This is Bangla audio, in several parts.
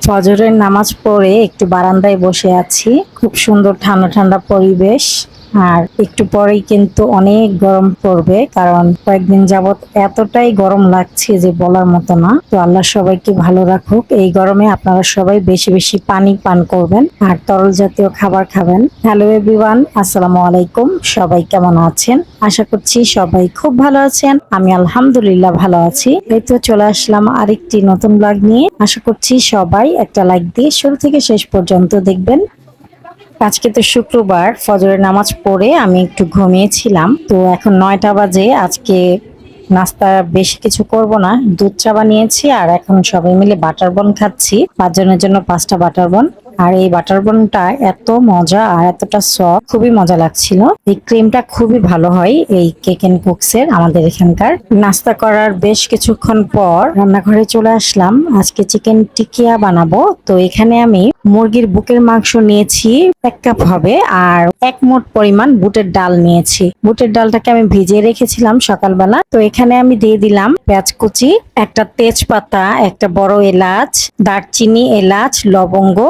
ফজরের নামাজ পড়ে একটু বারান্দায় বসে আছি। খুব সুন্দর ঠান্ডা ঠান্ডা পরিবেশ। আর একটু পরেই কিন্তু অনেক গরম পড়বে, কারণ কয়েকদিন যাবত এতটাই গরম লাগছে যে বলার মতো না। তো আল্লাহ সবাইকে ভালো রাখুক। এই গরমে আপনারা সবাই বেশি বেশি পানি পান করবেন আর তরল জাতীয় খাবার খাবেন। হ্যালো এভরিওয়ান, আসসালামু আলাইকুম। সবাই কেমন আছেন? আশা করছি সবাই খুব ভালো আছেন। আমি আলহামদুলিল্লাহ ভালো আছি। এই তো চলে আসলাম আরেকটি নতুন ব্লগ নিয়ে। আশা করছি সবাই একটা লাইক দিয়ে শুরু থেকে শেষ পর্যন্ত দেখবেন। আজকে তো শুক্রবার, ফজরের নামাজ পড়ে আমি একটু ঘুমিয়েছিলাম। তো এখন 9টা বাজে। আজকে নাস্তা বেশি কিছু করব না, দুধ চা বানিয়েছি আর এখন সবাই মিলে বাটার বন খাচ্ছি। 5 জনের জন্য 5টা বাটার বন। আর এই বাটার বনটা এত মজা আর এতটা সফট, খুবই মজা লাগছিল। এই ক্রিমটা খুবই ভালো হয় এই কেক এন্ড কুকস এর, আমাদের এখানকার। নাস্তা করার বেশ কিছুক্ষণ পর রান্নাঘরে চলে আসলাম। আজকে চিকেন টিকিয়া বানাবো। তো এখানে আমি মুরগির বুকের মাংস নিয়েছি 1 কাপ হবে, আর 1 মুঠ পরিমাণ বুটের ডাল নিয়েছি। বুটের ডালটাকে আমি ভিজিয়ে রেখেছিলাম সকালবেলা। তো এখানে আমি দিয়ে দিলাম পেঁয়াজ কুচি, একটা তেজপাতা, একটা বড় এলাচ, দারচিনি, এলাচ, লবঙ্গ,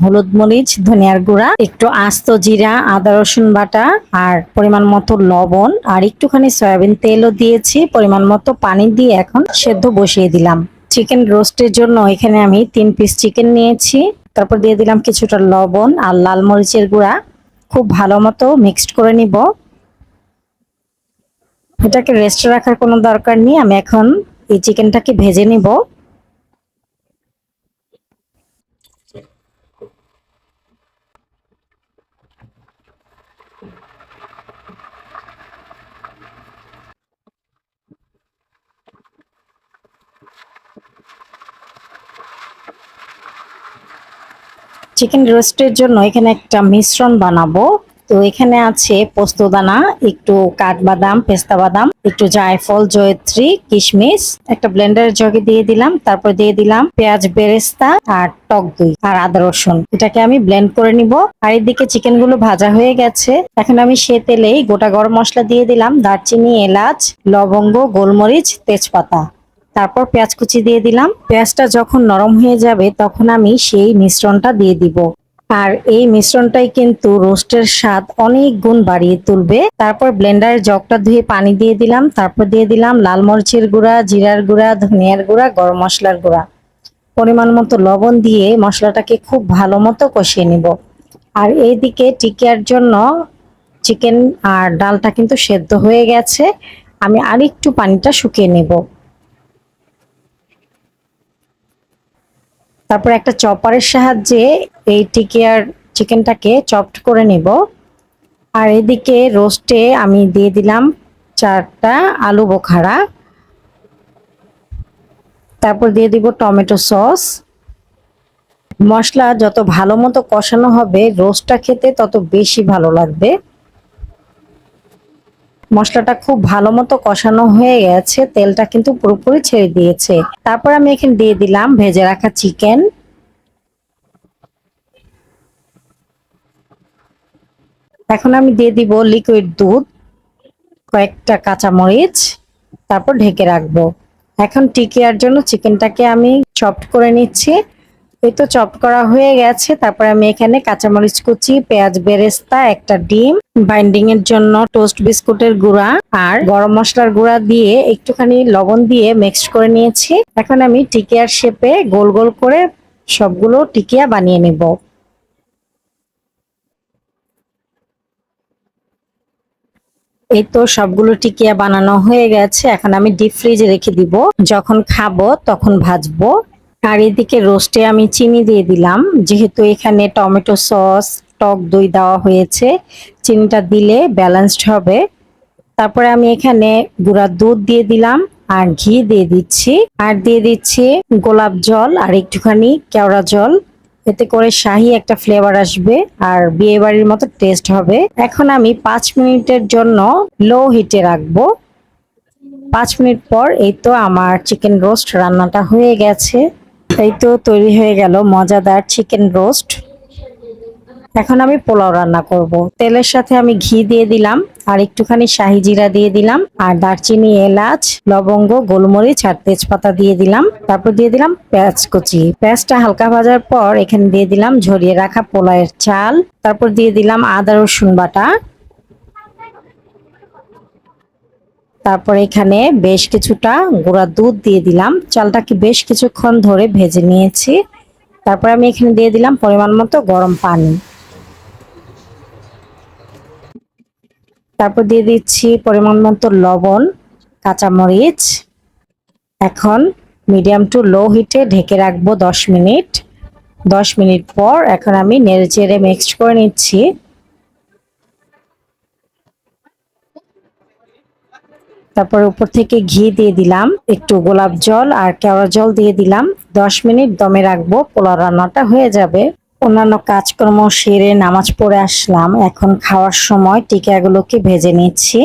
হলুদ, মরিচ, ধনিয়ার গুঁড়া, একটু আস্ত জিরা, আদা রসুন বাটা, আর পরিমাণ মতো লবণ, আর একটুখানি সয়াবিন তেলও দিয়েছি। পরিমাণ মতো পানি দিয়ে এখন সেদ্ধ বসিয়ে দিলাম। চিকেন রোস্টের জন্য এখানে আমি 3 পিস চিকেন নিয়েছি। তারপর দিয়ে দিলাম কিছুটা লবণ আর লাল মরিচের গুঁড়া। খুব ভালো মতো মিক্সড করে নিব। এটাকে রেস্টে রাখার কোনো দরকার নেই। আমি এখন এই চিকেনটাকে ভেজে নিব। চিকেন রোস্টের জন্য এখানে একটা মিশ্রণ বানাবো। তো এখানে আছে পোস্তদানা, একটু কাঠবাদাম, পেস্তা বাদাম, একটু জায়ফল, জয়ত্রী, কিশমিশ। একটা ব্লেন্ডারের জগে দিয়ে দিলাম। তারপর দিয়ে দিলাম পেঁয়াজ বেরেস্তা আর টক দই আর আদা রসুন। এটাকে আমি ব্লেন্ড করে নিব। আর এদিকে চিকেন গুলো ভাজা হয়ে গেছে। এখন আমি সে তেলেই গোটা গরম মশলা দিয়ে দিলাম, দারচিনি, এলাচ, লবঙ্গ, গোলমরিচ, তেজপাতা। তারপর পেঁয়াজ কুচি দিয়ে দিলাম। পেঁয়াজটা যখন নরম হয়ে যাবে তখন আমি সেই মিশ্রণটা দিয়ে দিব। আর এই মিশ্রণটাই কিন্তু রোস্টের স্বাদ অনেক গুণ বাড়িয়ে তুলবে। তারপর ব্লেন্ডারের জগটা ধুয়ে পানি দিয়ে দিলাম। তারপর দিয়ে দিলাম লাল মরিচের গুঁড়া, জিরার গুঁড়া, ধনিয়ার গুঁড়া, গরম মশলার গুঁড়া। পরিমাণ মতো লবণ দিয়ে মশলাটাকে খুব ভালো মতো কষিয়ে নিব। আর এইদিকে টিকিয়ার জন্য চিকেন আর ডালটা কিন্তু সেদ্ধ হয়ে গেছে। আমি আরেকটু পানিটা শুকিয়ে নেব। তারপর একটা চপারের সাহায্যে এই টিকিয়ার চিকেনটাকে চপড করে নিব। আর এদিকে রোস্টে আমি দিয়ে দিলাম 4টা আলু বোখারা। তারপর দিয়ে দিব টমেটো সস। মশলা যত ভালো মতো কষানো হবে রোস্টটা খেতে তত বেশি ভালো লাগবে। মশলাটা খুব ভালো মতো কষানো হয়ে গেছে, তেলটা কিন্তু পুরোপুরি ছেড়ে দিয়েছে। তারপর আমি এখানে দিয়ে দিলাম ভেজে রাখা চিকেন। এখন আমি দিয়ে দিব লিকুইড দুধ, কয়েকটা কাঁচামরিচ, তারপর ঢেকে রাখবো। এখন টিকিয়ার জন্য চিকেনটাকে আমি চপড করে নিচ্ছি। এই তো চপড করা হয়ে গেছে। তারপর আমি এখানে কাঁচামরিচ কুচি, পেঁয়াজ বেরেস্তা, একটা ডিম, বাইন্ডিং এর জন্য টোস্ট বিস্কুটের গুঁড়া আর গরম মশলার গুঁড়া দিয়ে একটুখানি লবণ দিয়ে মিক্সড করে নিয়েছি। এখন আমি টিকিয়ার শেপে গোল গোল করে সবগুলো টিকিয়া বানিয়ে নেব। এই তো সবগুলো টিকিয়া বানানো হয়ে গেছে। এখন আমি ডিপ ফ্রিজে রেখে দিব, যখন খাবো তখন ভাজবো। আর এদিকে রোস্টে আমি চিনি দিয়ে দিলাম, যেহেতু এখানে টমেটো সস, টক দই দেওয়া হয়েছে, চিনিটা দিলে ব্যালেন্সড হবে। তারপরে আমি এখানে গুঁড়া দুধ দিয়ে দিলাম আর ঘি দিয়ে দিচ্ছি। আর দিয়ে দিচ্ছি গোলাপ জল আর একটুখানি কেওড়া জল। এতে করে শাহি একটা ফ্লেভার আসবে আর বিয়ে বাড়ির মতো টেস্ট হবে। এখন আমি 5 মিনিটের জন্য লো হিটে রাখবো। 5 মিনিট পর এই তো আমার চিকেন রোস্ট রান্নাটা হয়ে গেছে। এই তো তৈরি হয়ে গেল মজাদার চিকেন রোস্ট। এখন আমি পোলাও রান্না করব। তেলের সাথে আমি ঘি দিয়ে দিলাম, আর একটুখানি শাহি জিরা দিয়ে দিলাম, আর দারচিনি, এলাচ, লবঙ্গ, গোলমরিচ আর তেজপাতা দিয়ে দিলাম। তারপর দিয়ে দিলাম পেঁয়াজ কুচি। পেঁয়াজটা হালকা ভাজার পর এখানে দিয়ে দিলাম ঝরিয়ে রাখা পোলাওয়ের চাল। তারপর দিয়ে দিলাম আদা রসুন বাটা। তারপর এখানে বেশ কিছুটা গুঁড়া দুধ দিয়ে দিলাম। চালটাকে বেশ কিছুক্ষণ ধরে ভেজে নিয়েছি। তারপর আমি এখানে দিয়ে দিলাম পরিমাণ মতো গরম পানি। তারপর দিয়ে দিচ্ছি পরিমাণ মতো লবণ, কাঁচামরিচ। এখন মিডিয়াম টু লো হিটে ঢেকে রাখবো 10 মিনিট। 10 মিনিট পর এখন আমি নেড়েচেড়ে মিক্সড করে নিচ্ছি। তারপর উপর থেকে ঘি দিয়ে দিলাম, একটু গোলাপ জল আর কেওড়া জল দিয়ে দিলাম। 10 মিনিট দমে রাখবো, পোলাও রান্নাটা হয়ে যাবে। অন্যান্য কাজকর্ম সেরে নামাজ পড়ে আসলাম। এখন খাওয়ার সময় টিকিয়াগুলোকে ভেজে নিচ্ছি।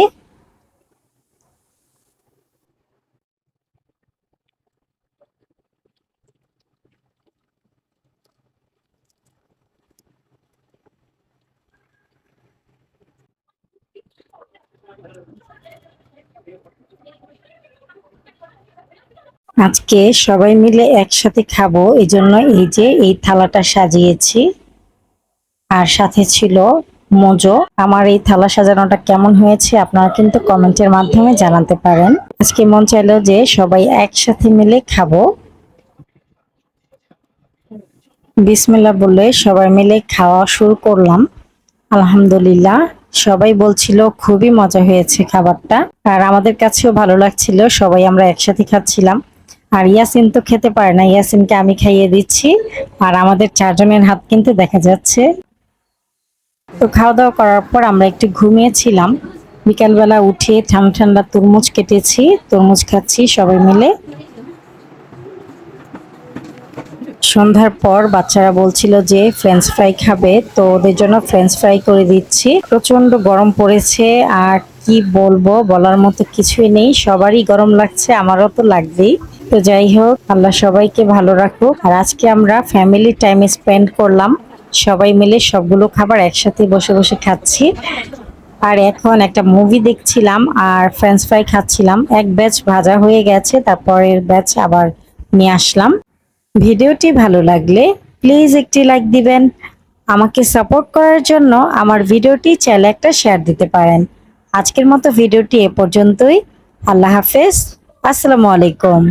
আজকে সবাই মিলে একসাথে খাবো, এজন্য এই যে এই থালাটা সাজিয়েছি। আর সাথে ছিল মোজো। আমার এই থালা সাজানোটা কেমন হয়েছে আপনারা কিন্তু কমেন্টের মাধ্যমে জানাতে পারেন। আজকে মন চাইলো যে সবাই একসাথে মিলে খাবো। বিসমিল্লাহ বলে সবাই মিলে খাওয়া শুরু করলাম। আলহামদুলিল্লাহ, সবাই বলছিল খুবই মজা হয়েছে খাবারটা, আর আমাদের কাছেও ভালো লাগছিল। সবাই আমরা একসাথে খাচ্ছিলাম। আর ইয়াসিন তো খেতে পারে না, ইয়াসিনকে আমি খাইয়ে দিচ্ছি। আর আমাদের চারজনের হাত কিন্তু দেখা যাচ্ছে। তো খাওয়া দাওয়া করার পর আমরা একটু ঘুমিয়েছিলাম। বিকালবেলা উঠে ঠান্ডা ঠান্ডা তরমুজ কেটেছি, তরমুজ খাচ্ছি সবাই মিলে। সন্ধ্যার পর বাচ্চারা বলছিল যে ফ্রেঞ্চ ফ্রাই খাবে, তো ওদের জন্য ফ্রেঞ্চ ফ্রাই করে দিচ্ছি। প্রচন্ড গরম পড়েছে, আর কি বলবো, বলার মতো কিছুই নেই। সবারই গরম লাগছে, আমারও তো লাগবেই। তো যাই হোক, আল্লাহ সবাইকে ভালো রাখুক। আর আজকে আমরা ফ্যামিলি টাইম স্পেন্ড করলাম, সবাই মিলে সবগুলো খাবার একসাথে বসে বসে খাচ্ছি। আর এখন একটা মুভি দেখছিলাম আর ফ্রেঞ্চ ফ্রাই খাচ্ছিলাম। এক ব্যাচ ভাজা হয়ে গেছে, তারপরের ব্যাচ আবার নিয়ে আসলাম। ভিডিওটি ভালো লাগলে প্লিজ একটি লাইক দিবেন। আমাকে সাপোর্ট করার জন্য আমার ভিডিওটি চাইলে একটা শেয়ার দিতে পারেন। আজকের মতো ভিডিওটি এ পর্যন্তই। আল্লাহ হাফেজ। আসসালামু আলাইকুম।